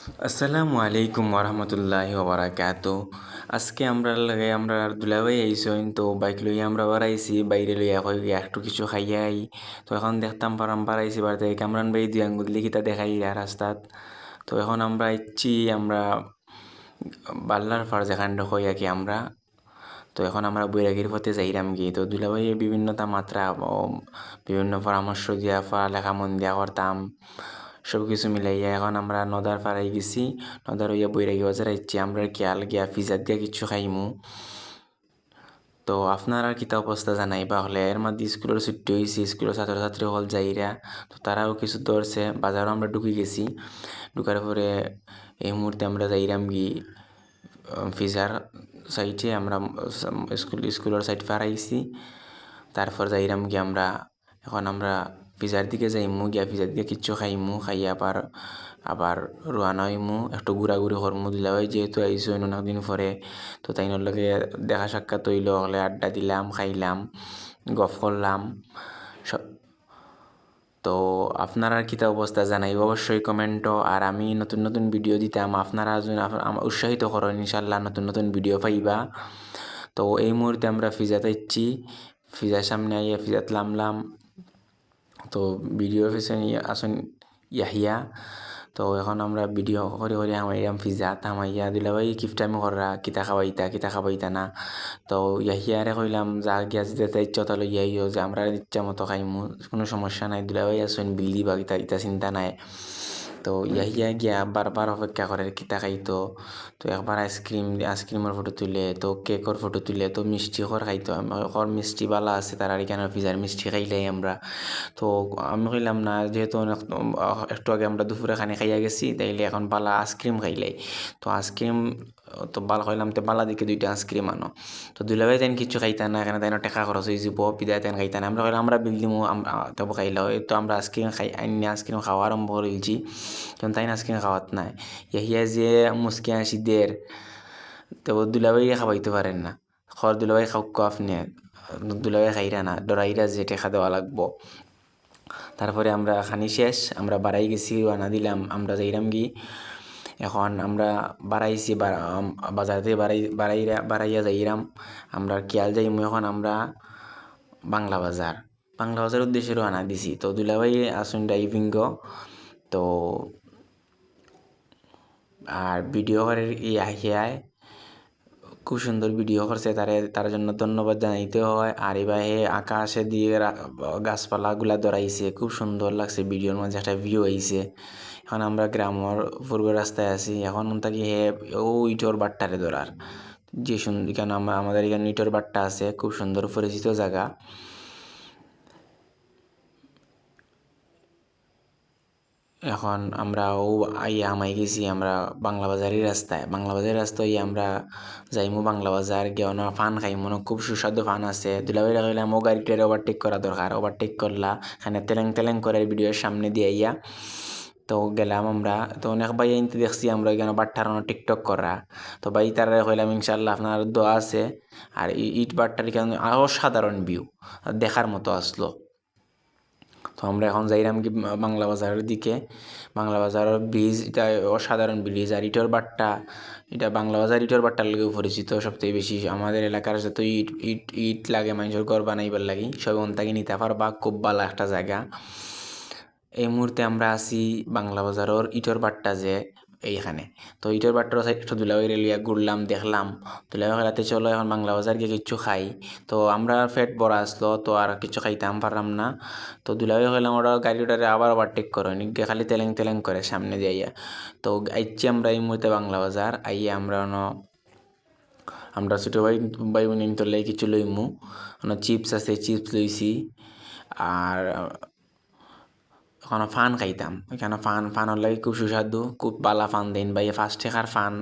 আসসালামু আলাইকুম ওরহমতুল্লাহি ওবারাকাতু। আজকে আমরা দুলাভাই আইসইন তো বাইক লইয়া আমরা বাড়াইছি বাইরে লইয়া কই গিয়া একটু কিছু খাইয়াই। তো এখন দেখতাম পারাম বাড়াইছি বাড়িতে কামরান ভাই দুই আঙ্গুল লিখিতা দেখাই রাস্তাত। তো এখন আমরা ইচ্ছি আমরা বাল্লার ফার যেখান হই আর কি আমরা। তো এখন আমরা বৈরাগীর পথে যাইরাম গিয়ে তো দুলাভাইয়ের বিভিন্ন তাপমাত্রা বিভিন্ন পরামর্শ দিয়া লেখা মন দিয়া করতাম সব কিছু মিলাইয়া এখন আমরা নদার পাড়াই গেছি। নদার হইয়া বৈরাগী বাজার আইছি আমরা খেয়াল গিয়া ফিজার দিয়া কিছু খাইমু। তো আপনার আর কিতা অবস্থা জানাইবা হলে এর মধ্যে স্কুলের ছুটি হয়েছে, স্কুলের ছাত্রছাত্রী হল যাইরা তো তারাও কিছু ধরছে, বাজারও আমরা ঢুকে গেছি। ঢুকার পরে এই মুহূর্তে আমরা যাইরাম গি ফিজার সাইটে আমরা স্কুলের সাইড পার আইছি। তারপর যাইরাম গিয়ে আমরা এখন আমরা পিজার দিকে যাইমু, গিয়া পিজার দিকে কিচ্ছু খাইমু, খাইয়া আবার রোয়ানা হইমু, একটু ঘোরাঘুরি করমু। দিলাভাই যেহেতু আইসো অনেকদিন পরে তো তাইনোর লগে দেখা সাক্ষাৎ হইল, হলে আড্ডা দিলাম, খাইলাম, গফ করলাম সব। তো আপনার আর কিতা অবস্থা জানাইব অবশ্যই কমেন্টও। আর আমি নতুন নতুন ভিডিও দিতাম, আপনারা উৎসাহিত করেন, ইনশাল্লাহ নতুন নতুন ভিডিও পাইবা। তো এই মুহূর্তে আমরা ফিজাত আইচ্ছি, ফিজার সামনে আইয়া ফিজাত লামলাম। তো ভিডিও পিছনে আসুন ইয়াহিয়া। তো এখন আমরা ভিডিও করে করে হামাইরাম ফিজাত হামাইয়া দিলাভাই কিফটামি কররা কিতা খাবাইতা না। তো ইয়াহিয়ারে কইলাম যা গিয়া যেতে ইচ্ছা তাহলে ইয়াইও যে আমরা ইচ্ছা মতো খাইমু, কোনো সমস্যা নাই, দুলাভাই আসুন বিল দিবা কিতা ইতা চিন্তা নাই। তো ইয়াহিয়া গিয়া বারবার অপেক্ষা করে কিতা খাইতো। তো একবার আইসক্রিমের ফটো তুলে, তো কেকর ফটো তুলে, তো মিষ্টি কর খাইতো। মিষ্টি বালা আছে তার আর এখানে পিজার মিষ্টি খাইলাই আমরা। তো আমি কইলাম না, যেহেতু অনেক একটু আগে আমরা দুপুরে খানি খাইয়া গেছি, তাইলে এখন বালা আইসক্রিম খাইলাই। তো আইসক্রিম তো বালা কইলাম তো বালা দিকে দুইটা আইসক্রিম আনো। তো দুলাভাই তাইন কিছু খাইতা না, এখানে তাইন টাকা খরচ হয়ে যাব, বিদায় তাইন খাইতা না। আমরা কইলাম আমরা বিল দিমু, তবু খাইলা হয়। তো আমরা আইসক্রিম আইসক্রিম খাওয়া আরম্ভ করেছি, কারণ তাইন আইসক্রিম খাওয়াত নাই। ইয়া যে মুসকি হাসি দের, তো দুলাভাই খাওয়াইতে পারেন না। দুলাভাই খাওক আপনি, দুলাভাই খাইরা না, ডরাইরা যে টেকা দেওয়া লাগবো। তারপরে আমরা খানি শেষ, আমরা বাড়াই গেছি, রানা দিলাম, আমরা যাইরাম গি। এখন আমরা বাড়াইছি, বাজার থেকে বাড়াইয়া যাইরাম আমরা খেয়াল যাইমু। এখন আমরা বাংলা বাজার উদ্দেশ্যে রানা দিছি। তো দুলাভাই আসুন ড্রাইভিং গো। তো আর ভিডিও করে হিয়ায় খুব সুন্দর ভিডিও করছে, তার জন্য ধন্যবাদ জানাইতে হয়। আর এবার হে আকাশে দিয়ে গাছপালাগুলা ধরাইছে, খুব সুন্দর লাগছে, ভিডিওর মাঝে একটা ভিউ আইছে। এখন আমরা গ্রামের পূর্ব রাস্তায় আছি, এখন থাকি হে ও ইটোর বাট্টারে ধরার যে সুন্দর, কেন আমাদের এখানে ইটোর বাট্টা আছে, খুব সুন্দর পরিচিত জায়গা। এখন আমরা আইয়া হামাই গেছি আমরা বাংলা বাজারের রাস্তায় আমরা যাইমু বাংলা বাজার গিয়ে না ফান খাইমু না, খুব সুস্বাদু ফান আছে। দুলাভাই কইলাম ও গাড়িটারে ওভারটেক করা দরকার, ওভারটেক করলা, এখানে তেলেং করে ভিডিওর সামনে দিয়ে আইয়া। তো গেলাম আমরা, তো অনেক ভাই আইনতে দেখছি আমরা এখানে বাট্টারানো টিকটক করা। তো ভাই তারা কইলাম ইনশাল্লাহ আপনার দোয়া আছে। আর ইট বাট্টার কেন অসাধারণ ভিউ দেখার মতো আসলো। তো আমরা এখন যাইরাম কি বাংলা বাজারের দিকে। বাংলা বাজারের ব্রিজ এটা অসাধারণ ব্রিজ। আর ইটোর বাট্টা, এটা বাংলা বাজার ইটোর বাট্টার লাগেও পরিচিত সবথেকে বেশি। আমাদের এলাকার যত ইট লাগে মানুষের ঘর বানাইবার লাগি, সব অন্তাকে নিতে পারবা, খুব ভালো একটা জায়গা। এই মুহূর্তে আমরা আছি বাংলা বাজারের ইটোর বাট্টা যে এইখানে। তো ইটোর বাট্টার সাইড একটু দুলাভাই লিয়া ঘুরলাম, দেখলাম। দুলাভাই খেলাতে চলো এখন বাংলা বাজার গিয়ে কিচ্ছু খাই। তো আমরা পেট ভরা আসলো, তো আর কিছু খাইতাম পারলাম না। তো দুলাভাই কইলাম ওরা গাড়িটারে আবার ওভারটেক করো, নিকে খালি তেলেং করে সামনে দিয়ে। তো আইছি আমরা এই মুহূর্তে বাংলা বাজার আইয়া আমরা ছোটো ভাই বোন তোর লাগে কিছু লইমু। চিপস আছে, চিপস লইছি। আর ওখানে ফান খাইতাম, ওইখানে ফানের লাগে খুব সুস্বাদু, খুব বালা ফান দেন ভাই, 5 টাকার ফান।